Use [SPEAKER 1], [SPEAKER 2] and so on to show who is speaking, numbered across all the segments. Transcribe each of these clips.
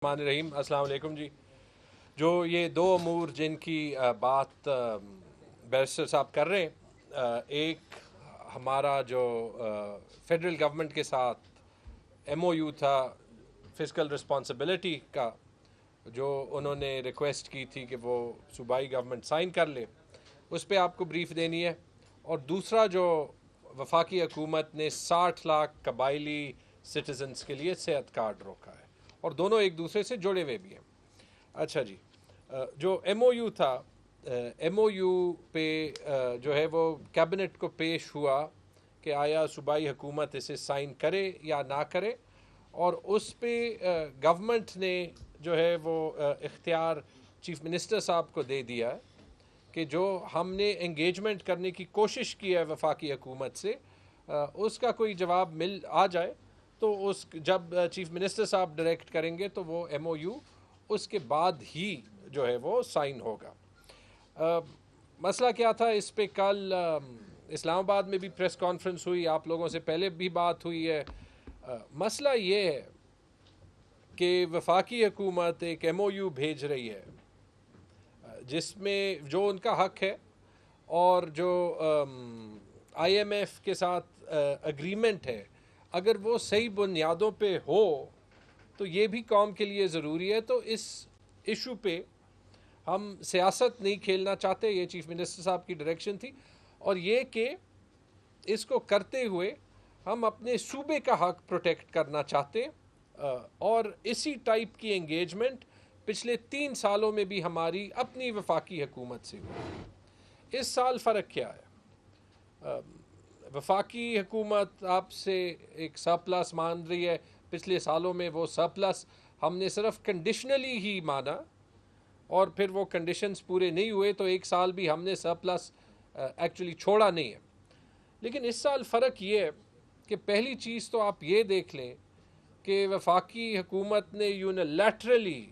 [SPEAKER 1] الرحمن الرحیم السلام علیکم جی۔ جو یہ دو امور جن کی بات بیرسٹر صاحب کر رہے ہیں، ایک ہمارا جو فیڈرل گورنمنٹ کے ساتھ ایم او یو تھا فزیکل رسپانسبلٹی کا، جو انہوں نے ریکویسٹ کی تھی کہ وہ صوبائی گورنمنٹ سائن کر لے، اس پہ آپ کو بریف دینی ہے۔ اور دوسرا جو وفاقی حکومت نے 60 لاکھ قبائلی سٹیزنز کے لیے صحت کارڈ روکا ہے، اور دونوں ایک دوسرے سے جڑے ہوئے بھی ہیں۔ اچھا جی، جو ایم او یو تھا، ایم او یو پہ جو ہے وہ کیبنٹ کو پیش ہوا کہ آیا صوبائی حکومت اسے سائن کرے یا نہ کرے، اور اس پہ گورنمنٹ نے جو ہے وہ اختیار چیف منسٹر صاحب کو دے دیا کہ جو ہم نے انگیجمنٹ کرنے کی کوشش کی ہے وفاقی حکومت سے، اس کا کوئی جواب مل آ جائے تو جب چیف منسٹر صاحب ڈائریکٹ کریں گے تو وہ ایم او یو اس کے بعد ہی جو ہے وہ سائن ہوگا۔ مسئلہ کیا تھا اس پہ؟ کل اسلام آباد میں بھی پریس کانفرنس ہوئی، آپ لوگوں سے پہلے بھی بات ہوئی ہے۔ مسئلہ یہ ہے کہ وفاقی حکومت ایک ایم او یو بھیج رہی ہے جس میں جو ان کا حق ہے، اور جو آئی ایم ایف کے ساتھ اگریمنٹ ہے، اگر وہ صحیح بنیادوں پہ ہو تو یہ بھی قوم کے لیے ضروری ہے۔ تو اس ایشو پہ ہم سیاست نہیں کھیلنا چاہتے، یہ چیف منسٹر صاحب کی ڈائریکشن تھی، اور یہ کہ اس کو کرتے ہوئے ہم اپنے صوبے کا حق پروٹیکٹ کرنا چاہتے، اور اسی ٹائپ کی انگیجمنٹ پچھلے 3 سالوں میں بھی ہماری اپنی وفاقی حکومت سے ہوئی۔ اس سال فرق کیا ہے؟ وفاقی حکومت آپ سے ایک سرپلس مان رہی ہے، پچھلے سالوں میں وہ سرپلس ہم نے صرف کنڈیشنلی ہی مانا، اور پھر وہ کنڈیشنز پورے نہیں ہوئے تو ایک سال بھی ہم نے سرپلس ایکچولی چھوڑا نہیں ہے۔ لیکن اس سال فرق یہ ہے کہ پہلی چیز تو آپ یہ دیکھ لیں کہ وفاقی حکومت نے یونیلیٹرلی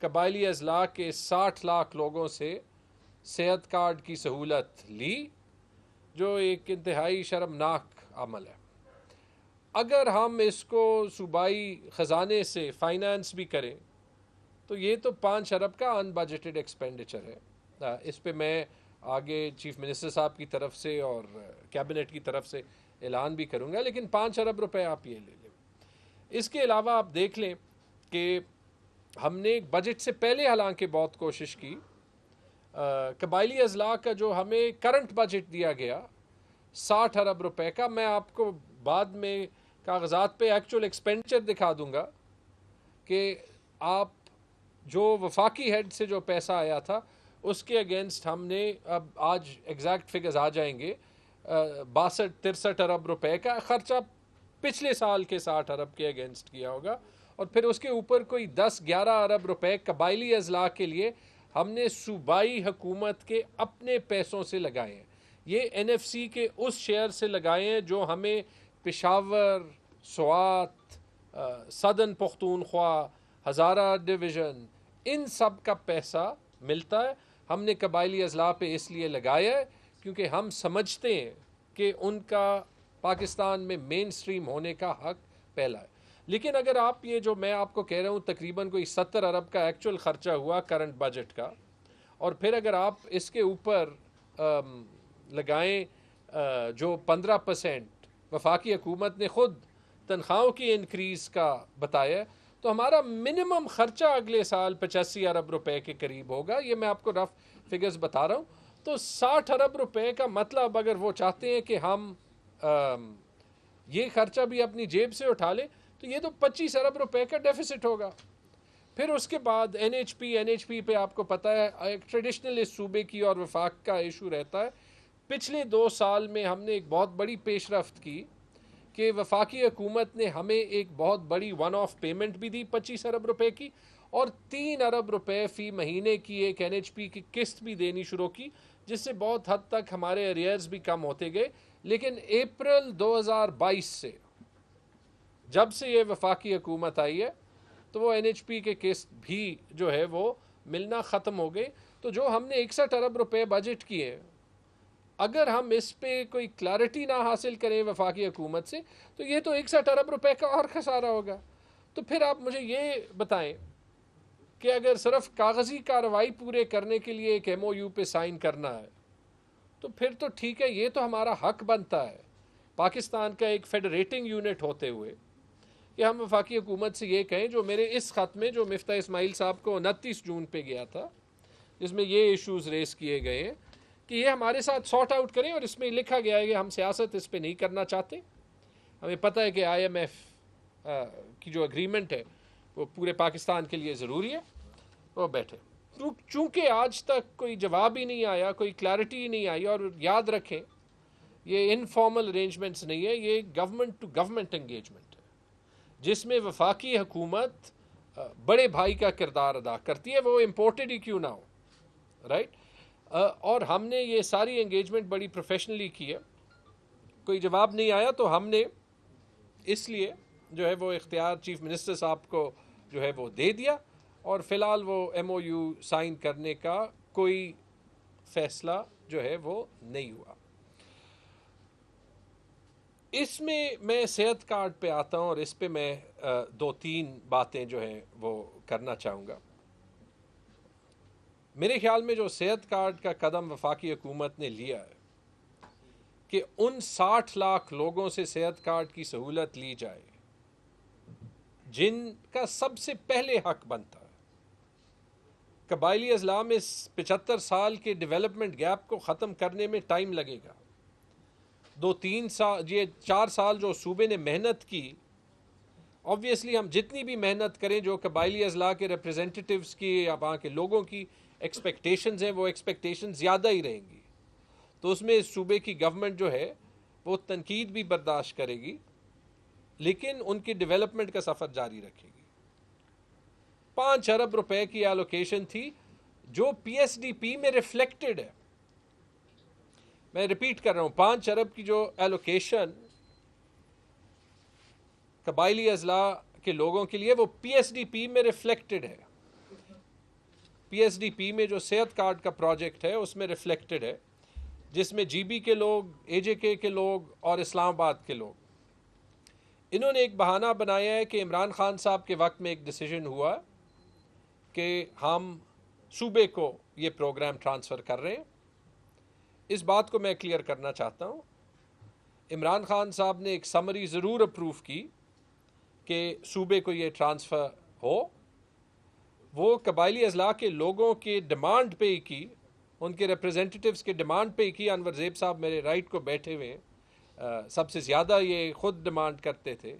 [SPEAKER 1] قبائلی اضلاع کے 60 لاکھ لوگوں سے صحت کارڈ کی سہولت لی، جو ایک انتہائی شرمناک عمل ہے۔ اگر ہم اس کو صوبائی خزانے سے فائنانس بھی کریں تو یہ تو 5 ارب کا ان بجٹڈ ایکسپینڈیچر ہے۔ اس پہ میں آگے چیف منسٹر صاحب کی طرف سے اور کیبنٹ کی طرف سے اعلان بھی کروں گا، لیکن 5 ارب روپے آپ یہ لے لیں۔ اس کے علاوہ آپ دیکھ لیں کہ ہم نے بجٹ سے پہلے حالانکہ بہت کوشش کی، قبائلی اضلاع کا جو ہمیں کرنٹ بجٹ دیا گیا 60 ارب روپے کا، میں آپ کو بعد میں کاغذات پہ ایکچول ایکسپینڈیچر دکھا دوں گا کہ آپ جو وفاقی ہیڈ سے جو پیسہ آیا تھا اس کے اگینسٹ ہم نے اب آج ایگزیکٹ فگرز آ جائیں گے، 62-63 ارب روپے کا خرچہ پچھلے سال کے 60 ارب کے اگینسٹ کیا ہوگا، اور پھر اس کے اوپر کوئی 10-11 ارب روپے قبائلی اضلاع کے لیے ہم نے صوبائی حکومت کے اپنے پیسوں سے لگائے ہیں۔ یہ این ایف سی کے اس شیئر سے لگائے ہیں جو ہمیں پشاور، سوات، سدن پختونخوا، ہزارہ ڈویژن، ان سب کا پیسہ ملتا ہے۔ ہم نے قبائلی اضلاع پہ اس لیے لگایا ہے کیونکہ ہم سمجھتے ہیں کہ ان کا پاکستان میں مین سٹریم ہونے کا حق پہلا ہے۔ لیکن اگر آپ یہ جو میں آپ کو کہہ رہا ہوں تقریباً کوئی 70 ارب کا ایکچول خرچہ ہوا کرنٹ بجٹ کا، اور پھر اگر آپ اس کے اوپر لگائیں جو 15% وفاقی حکومت نے خود تنخواہوں کی انکریز کا بتایا، تو ہمارا منیمم خرچہ اگلے سال 85 ارب روپے کے قریب ہوگا۔ یہ میں آپ کو رف فگرز بتا رہا ہوں۔ تو 60 ارب روپے کا مطلب اگر وہ چاہتے ہیں کہ ہم یہ خرچہ بھی اپنی جیب سے اٹھا لیں تو یہ تو 25 ارب روپے کا ڈیفیسٹ ہوگا۔ پھر اس کے بعد این ایچ پی پہ آپ کو پتہ ہے ایک ٹریڈیشنل اس صوبے کی اور وفاق کا ایشو رہتا ہے۔ پچھلے 2 سال میں ہم نے ایک بہت بڑی پیش رفت کی کہ وفاقی حکومت نے ہمیں ایک بہت بڑی ون آف پیمنٹ بھی دی 25 ارب روپے کی، اور 3 ارب روپے فی مہینے کی ایک این ایچ پی کی قسط بھی دینی شروع کی، جس سے بہت حد تک ہمارے ایریئرز بھی کم ہوتے گئے۔ لیکن اپریل 2022 سے جب سے یہ وفاقی حکومت آئی ہے تو وہ این ایچ پی کے قسط بھی جو ہے وہ ملنا ختم ہو گئے۔ تو جو ہم نے 61 ارب روپے بجٹ کیے، اگر ہم اس پہ کوئی کلیئرٹی نہ حاصل کریں وفاقی حکومت سے تو یہ تو 61 ارب روپے کا اور خسارہ ہوگا۔ تو پھر آپ مجھے یہ بتائیں کہ اگر صرف کاغذی کارروائی پورے کرنے کے لیے ایک ایم او یو پہ سائن کرنا ہے تو پھر تو ٹھیک ہے، یہ تو ہمارا حق بنتا ہے پاکستان کا ایک فیڈریٹنگ یونٹ ہوتے ہوئے کہ ہم وفاقی حکومت سے یہ کہیں، جو میرے اس خط میں جو مفتاح اسماعیل صاحب کو 29 جون پہ گیا تھا، جس میں یہ ایشوز ریز کیے گئے ہیں، کہ یہ ہمارے ساتھ سارٹ آؤٹ کریں، اور اس میں لکھا گیا ہے کہ ہم سیاست اس پہ نہیں کرنا چاہتے. ہمیں پتہ ہے کہ آئی ایم ایف کی جو اگریمنٹ ہے وہ پورے پاکستان کے لیے ضروری ہے. وہ بیٹھے، چونکہ آج تک کوئی جواب ہی نہیں آیا، کوئی کلیئرٹی ہی نہیں آئی. اور یاد رکھیں یہ انفارمل ارینجمنٹس نہیں ہے، یہ گورنمنٹ ٹو گورنمنٹ انگیجمنٹ ہے، جس میں وفاقی حکومت بڑے بھائی کا کردار ادا کرتی ہے، وہ امپورٹڈ ہی کیوں نہ ہو، رائٹ. اور ہم نے یہ ساری انگیجمنٹ بڑی پروفیشنلی کی ہے. کوئی جواب نہیں آیا تو ہم نے اس لیے جو ہے وہ اختیار چیف منسٹر صاحب کو جو ہے وہ دے دیا، اور فی الحال وہ ایم او یو سائن کرنے کا کوئی فیصلہ جو ہے وہ نہیں ہوا. اس میں صحت کارڈ پہ آتا ہوں، اور اس پہ میں 2-3 باتیں جو ہیں وہ کرنا چاہوں گا. میرے خیال میں جو صحت کارڈ کا قدم وفاقی حکومت نے لیا ہے کہ ان 60 لاکھ لوگوں سے صحت کارڈ کی سہولت لی جائے جن کا سب سے پہلے حق بنتا ہے. قبائلی اضلاع میں 75 سال کے ڈیولپمنٹ گیپ کو ختم کرنے میں ٹائم لگے گا. 2-3 سال، یہ 4 سال جو صوبے نے محنت کی، آبویسلی ہم جتنی بھی محنت کریں، جو قبائلی اضلاع کے ریپرزینٹیٹیوز کی یا وہاں کے لوگوں کی ایکسپیکٹیشنز ہیں، وہ ایکسپیکٹیشنز زیادہ ہی رہیں گی. تو اس میں صوبے کی گورنمنٹ جو ہے وہ تنقید بھی برداشت کرے گی، لیکن ان کی ڈیولپمنٹ کا سفر جاری رکھے گی. 5 ارب روپے کی ایلوکیشن تھی جو پی ایس ڈی پی میں ریفلیکٹڈ ہے. میں ریپیٹ کر رہا ہوں، 5 ارب کی جو ایلوکیشن قبائلی اضلاع کے لوگوں کے لیے، وہ پی ایس ڈی پی میں ریفلیکٹڈ ہے. پی ایس ڈی پی میں جو صحت کارڈ کا پروجیکٹ ہے اس میں ریفلیکٹڈ ہے، جس میں جی بی کے لوگ، اے جے کے لوگ اور اسلام آباد کے لوگ. انہوں نے ایک بہانہ بنایا ہے کہ عمران خان صاحب کے وقت میں ایک ڈیسیجن ہوا کہ ہم صوبے کو یہ پروگرام ٹرانسفر کر رہے ہیں. اس بات کو میں کلیئر کرنا چاہتا ہوں، عمران خان صاحب نے ایک سمری ضرور اپروو کی کہ صوبے کو یہ ٹرانسفر ہو. وہ قبائلی اضلاع کے لوگوں کے ڈیمانڈ پہ ہی کی، ان کے ریپرزینٹیٹیوز کے ڈیمانڈ پہ ہی کی. انور زیب صاحب میرے رائٹ کو بیٹھے ہوئے ہیں، سب سے زیادہ یہ خود ڈیمانڈ کرتے تھے.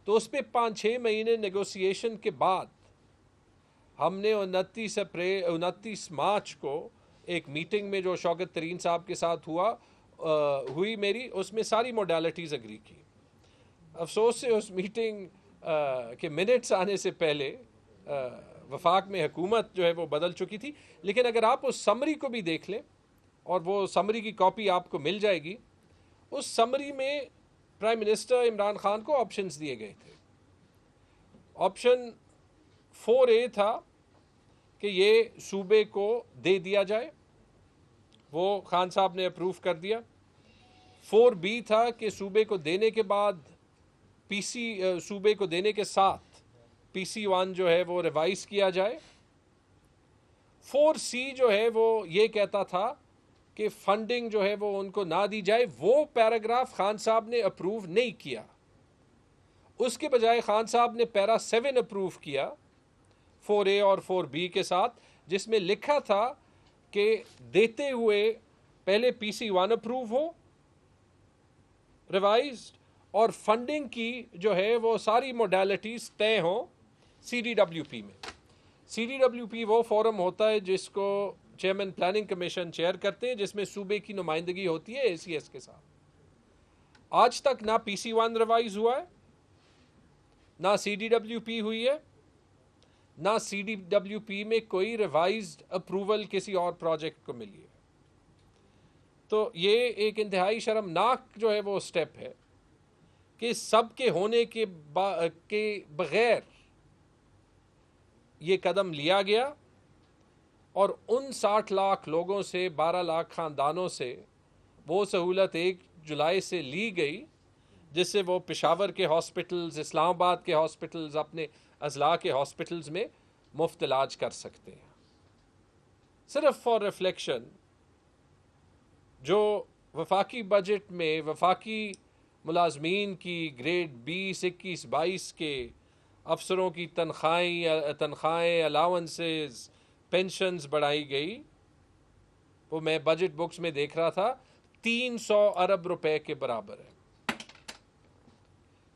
[SPEAKER 1] تو اس پہ 5-6 مہینے نیگوسیشن کے بعد ہم نے 29 مارچ کو ایک میٹنگ میں جو شوکت ترین صاحب کے ساتھ ہوئی میری، اس میں ساری موڈیلٹیز اگری کی. افسوس سے اس میٹنگ کے منٹس آنے سے پہلے وفاق میں حکومت جو ہے وہ بدل چکی تھی. لیکن اگر آپ اس سمری کو بھی دیکھ لیں، اور وہ سمری کی کاپی آپ کو مل جائے گی، اس سمری میں پرائم منسٹر عمران خان کو آپشنز دیے گئے تھے. آپشن 4A تھا کہ یہ صوبے کو دے دیا جائے، وہ خان صاحب نے اپروو کر دیا. 4B تھا کہ صوبے کو دینے کے بعد صوبے کو دینے کے ساتھ PC1 جو ہے وہ ریوائز کیا جائے. 4C جو ہے وہ یہ کہتا تھا کہ فنڈنگ جو ہے وہ ان کو نہ دی جائے. وہ پیراگراف خان صاحب نے اپروو نہیں کیا، اس کے بجائے خان صاحب نے پیرا 7 اپروو کیا 4A اور 4B کے ساتھ، جس میں لکھا تھا کہ دیتے ہوئے پہلے PC1 اپروو ہو ریوائزڈ، اور فنڈنگ کی جو ہے وہ ساری موڈیلٹیز طے ہوں CDWP میں. CDWP وہ فورم ہوتا ہے جس کو چیئرمین پلاننگ کمیشن چیئر کرتے ہیں، جس میں صوبے کی نمائندگی ہوتی ہے ACS کے ساتھ. آج تک نہ PC1 ریوائز ہوا ہے، نہ CDWP ہوئی ہے، نہ CDWP میں کوئی ریوائزڈ اپروول کسی اور پروجیکٹ کو ملی ہے. تو یہ ایک انتہائی شرمناک جو ہے وہ سٹیپ ہے کہ سب کے ہونے کے بغیر یہ قدم لیا گیا، اور ان 60 لاکھ لوگوں سے، 12 لاکھ خاندانوں سے وہ سہولت 1 جولائی سے لی گئی جس سے وہ پشاور کے ہاسپٹلز، اسلام آباد کے ہاسپٹلز، اپنے اضلاع کے ہاسپٹلز میں مفت علاج کر سکتے ہیں. صرف فار ریفلیکشن، جو وفاقی بجٹ میں وفاقی ملازمین کی گریڈ 20، 21، 22 کے افسروں کی تنخواہیں، الاؤنسز، پینشنز بڑھائی گئی، وہ میں بجٹ بکس میں دیکھ رہا تھا 300 ارب روپے کے برابر ہے.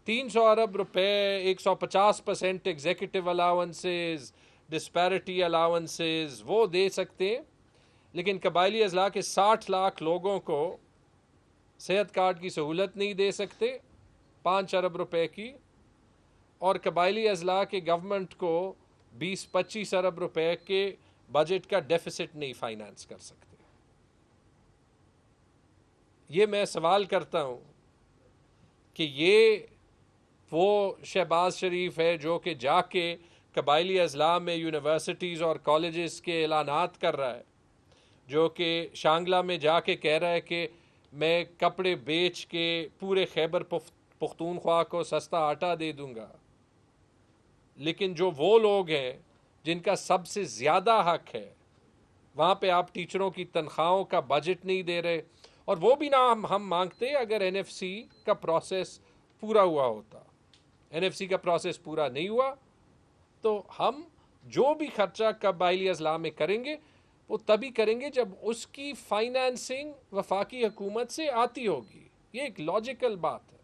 [SPEAKER 1] 300 ارب روپے، 150% ایگزیکٹو الاؤنسز، ڈسپیرٹی الاؤنسز وہ دے سکتے ہیں، لیکن قبائلی اضلاع کے 60 لاکھ لوگوں کو صحت کارڈ کی سہولت نہیں دے سکتے 5 ارب روپے کی، اور قبائلی اضلاع کے گورنمنٹ کو 20-25 ارب روپے کے بجٹ کا ڈیفیسٹ نہیں فائنانس کر سکتے. یہ میں سوال کرتا ہوں کہ یہ وہ شہباز شریف ہے جو کہ جا کے قبائلی اضلاع میں یونیورسٹیز اور کالجز کے اعلانات کر رہا ہے، جو کہ شانگلہ میں جا کے کہہ رہا ہے کہ میں کپڑے بیچ کے پورے خیبر پختونخوا کو سستا آٹا دے دوں گا. لیکن جو وہ لوگ ہیں جن کا سب سے زیادہ حق ہے، وہاں پہ آپ ٹیچروں کی تنخواہوں کا بجٹ نہیں دے رہے. اور وہ بھی نہ ہم مانگتے اگر این ایف سی کا پروسیس پورا ہوا ہوتا. این ایف سی کا پروسیس پورا نہیں ہوا تو ہم جو بھی خرچہ قبائلی اضلاع میں کریں گے وہ تبھی کریں گے جب اس کی فائنانسنگ وفاقی حکومت سے آتی ہوگی. یہ ایک لاجیکل بات ہے.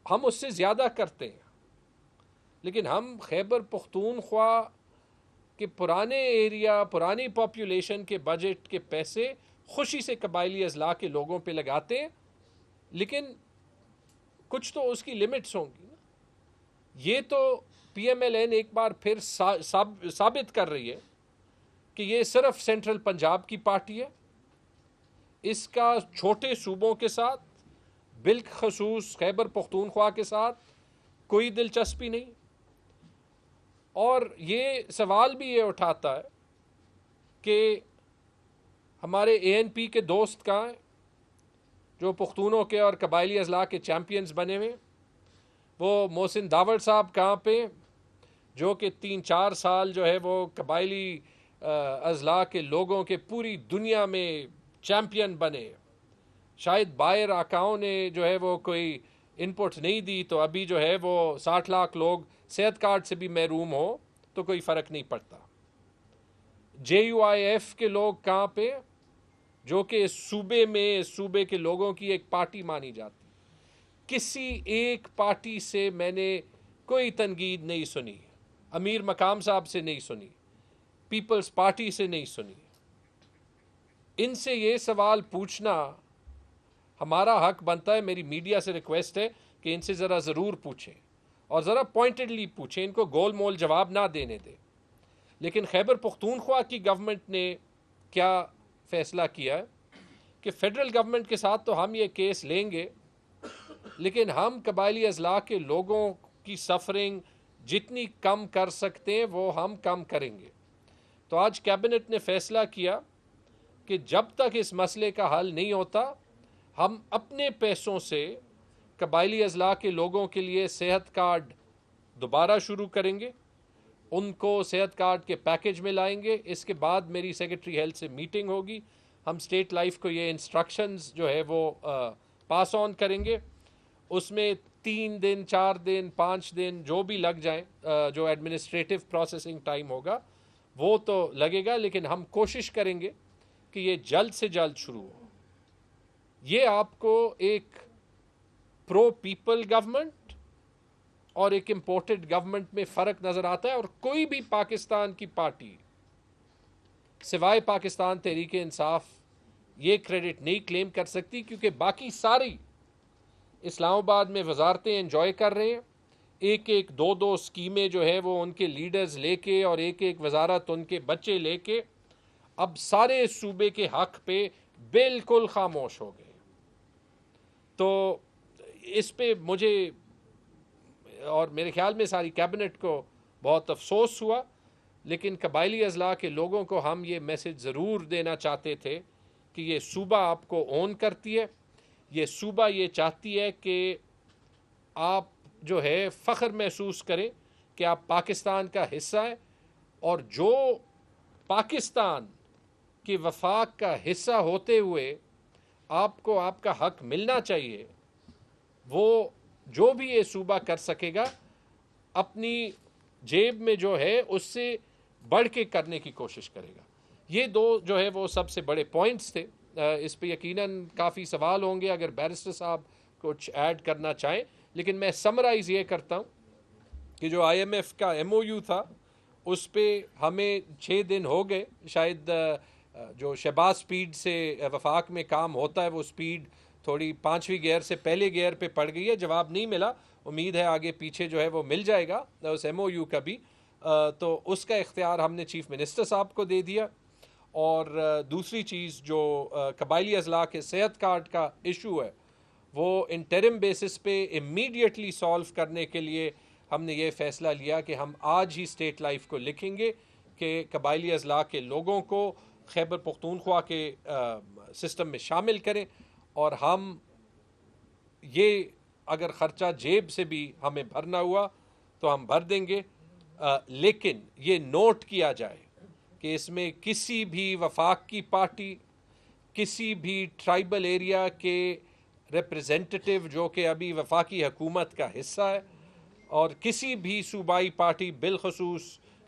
[SPEAKER 1] ہم اس سے زیادہ کرتے ہیں، لیکن ہم خیبر پختونخوا کے پرانے ایریا، پرانی پاپولیشن کے بجٹ کے پیسے خوشی سے قبائلی اضلاع کے لوگوں پہ لگاتے ہیں، لیکن کچھ تو اس کی لمٹس ہوں گی. یہ تو پی ایم ایل این ایک بار پھر ثابت کر رہی ہے کہ یہ صرف سینٹرل پنجاب کی پارٹی ہے. اس کا چھوٹے صوبوں کے ساتھ، بالخصوص خیبر پختونخوا کے ساتھ کوئی دلچسپی نہیں. اور یہ سوال بھی یہ اٹھاتا ہے کہ ہمارے اے این پی کے دوست کہاں ہیں جو پختونوں کے اور قبائلی اضلاع کے چیمپئنز بنے ہوئے؟ وہ محسن داوڑ صاحب کہاں پہ جو کہ 3-4 سال جو ہے وہ قبائلی اضلاع کے لوگوں کے پوری دنیا میں چیمپئن بنے؟ شاید باہر آقاؤں نے جو ہے وہ کوئی ان پٹ نہیں دی تو ابھی جو ہے وہ 60 لاکھ لوگ صحت کارڈ سے بھی محروم ہو تو کوئی فرق نہیں پڑتا. جے یو آئی ایف کے لوگ کہاں پہ جو کہ اس صوبے کے لوگوں کی ایک پارٹی مانی جاتی؟ کسی ایک پارٹی سے میں نے کوئی تنقید نہیں سنی. امیر مقام صاحب سے نہیں سنی، پیپلز پارٹی سے نہیں سنی. ان سے یہ سوال پوچھنا ہمارا حق بنتا ہے. میری میڈیا سے ریکویسٹ ہے کہ ان سے ذرا ضرور پوچھیں اور ذرا پوائنٹڈلی پوچھیں، ان کو گول مول جواب نہ دینے دیں. لیکن خیبر پختونخوا کی گورنمنٹ نے کیا فیصلہ کیا ہے کہ فیڈرل گورنمنٹ کے ساتھ تو ہم یہ کیس لیں گے، لیکن ہم قبائلی اضلاع کے لوگوں کی سفرنگ جتنی کم کر سکتے ہیں وہ ہم کم کریں گے. تو آج کیبنٹ نے فیصلہ کیا کہ جب تک اس مسئلے کا حل نہیں ہوتا ہم اپنے پیسوں سے قبائلی اضلاع کے لوگوں کے لیے صحت کارڈ دوبارہ شروع کریں گے، ان کو صحت کارڈ کے پیکج میں لائیں گے. اس کے بعد میری سیکرٹری ہیلتھ سے میٹنگ ہوگی، ہم اسٹیٹ لائف کو یہ انسٹرکشنز جو ہے وہ پاس آن کریں گے. اس میں 3 دن، 4 دن، 5 دن جو بھی لگ جائیں، جو ایڈمنسٹریٹو پروسیسنگ ٹائم ہوگا وہ تو لگے گا، لیکن ہم کوشش کریں گے کہ یہ جلد سے جلد شروع ہو. یہ آپ کو ایک پرو پیپل گورنمنٹ اور ایک امپورٹڈ گورنمنٹ میں فرق نظر آتا ہے. اور کوئی بھی پاکستان کی پارٹی سوائے پاکستان تحریک انصاف یہ کریڈٹ نہیں کلیم کر سکتی، کیونکہ باقی ساری اسلام آباد میں وزارتیں انجوائے کر رہے ہیں. ایک 2 اسکیمیں جو ہے وہ ان کے لیڈرز لے کے اور ایک وزارت ان کے بچے لے کے اب سارے صوبے کے حق پہ بالکل خاموش ہو گئے. تو اس پہ مجھے اور میرے خیال میں ساری کیبنٹ کو بہت افسوس ہوا. لیکن قبائلی اضلاع کے لوگوں کو ہم یہ میسج ضرور دینا چاہتے تھے کہ یہ صوبہ آپ کو اون کرتی ہے، یہ صوبہ یہ چاہتی ہے کہ آپ جو ہے فخر محسوس کریں کہ آپ پاکستان کا حصہ ہیں، اور جو پاکستان کے وفاق کا حصہ ہوتے ہوئے آپ کو آپ کا حق ملنا چاہیے، وہ جو بھی یہ صوبہ کر سکے گا اپنی جیب میں جو ہے اس سے بڑھ کے کرنے کی کوشش کرے گا۔ یہ دو جو ہے وہ سب سے بڑے پوائنٹس تھے۔ اس پہ یقیناً کافی سوال ہوں گے اگر بیرسٹر صاحب کچھ ایڈ کرنا چاہیں، لیکن میں سمرائز یہ کرتا ہوں کہ جو آئی ایم ایف کا ایم او یو تھا اس پہ ہمیں 6 دن ہو گئے، شاید جو شہباز سپیڈ سے وفاق میں کام ہوتا ہے وہ سپیڈ تھوڑی 5ویں گیئر سے پہلے گیئر پہ پڑ گئی ہے، جواب نہیں ملا، امید ہے آگے پیچھے جو ہے وہ مل جائے گا اس ایم او یو کا بھی، تو اس کا اختیار ہم نے چیف منسٹر صاحب کو دے دیا۔ اور دوسری چیز جو قبائلی اضلاع کے صحت کارڈ کا ایشو ہے وہ انٹرم بیسس پہ امیڈیٹلی سالو کرنے کے لیے ہم نے یہ فیصلہ لیا کہ ہم آج ہی اسٹیٹ لائف کو لکھیں گے کہ قبائلی اضلاع کے لوگوں کو خیبر پختونخوا کے سسٹم میں شامل کریں، اور ہم یہ اگر خرچہ جیب سے بھی ہمیں بھرنا ہوا تو ہم بھر دیں گے، لیکن یہ نوٹ کیا جائے کہ اس میں کسی بھی وفاق کی پارٹی، کسی بھی ٹرائبل ایریا کے ریپریزنٹیٹیو جو کہ ابھی وفاقی حکومت کا حصہ ہے، اور کسی بھی صوبائی پارٹی بالخصوص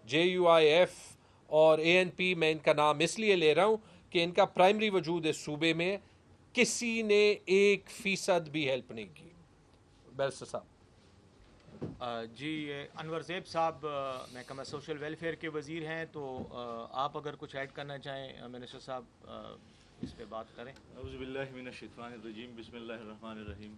[SPEAKER 1] جے یو آئی ایف اور اے این پی، میں ان کا نام اس لیے لے رہا ہوں کہ ان کا پرائمری وجود اس صوبے میں، کسی نے 1% بھی ہیلپ نہیں کی۔ بیرسٹر صاحب
[SPEAKER 2] جی انور زیب صاحب محکمہ سوشل ویلفیئر کے وزیر ہیں، تو آپ اگر کچھ ایڈ کرنا چاہیں منسٹر صاحب اس پہ بات کریں۔
[SPEAKER 3] اعوذ باللہ من الشیطان الرجیم، بسم اللہ الرحمن الرحیم۔